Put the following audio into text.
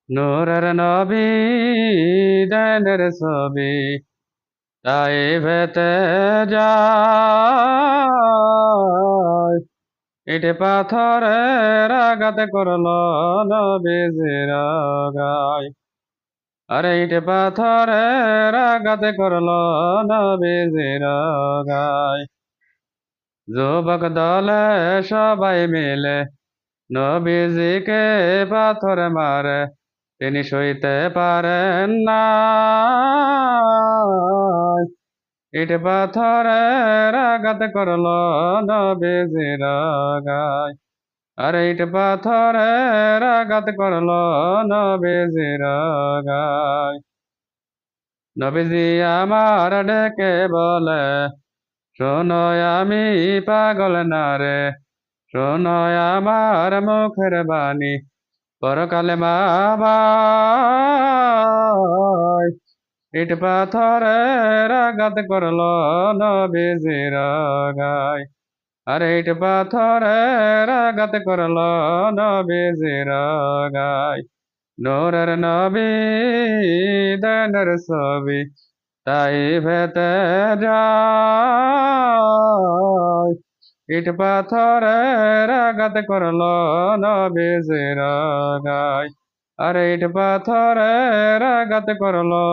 নূরের নবী দেনের ছবি তাই ভেতে যায় ইটে পাথরের আঘাতে করলো নবীজির গায় আরে ইটে পাথরের আঘাতে করলো নবীজির গায় যুবক দলে সবাই মিলে নবীজিকে পাথর মারে তিনি সইতে পারেন না ইট পাথরের আঘাত করলো নবীজির গায় আরে ইট পাথরের আঘাত করলো নবীজির গায় নবীজি আমার ডেকে বলে শোনো আমি পাগল না রে শোনো আমার মুখের বাণী পরকালে মা বাই ইট পাথরের আঘাত করলো নবীজির গায় আরে ইট পাথরের আঘাত করলো নবীজির গায় নূরের নবী দেনের ছবি তাই ভেতে যায় ইট পাথরের আঘাত করলো নবীজির গায় আরে ইট পাথরের আঘাত করলো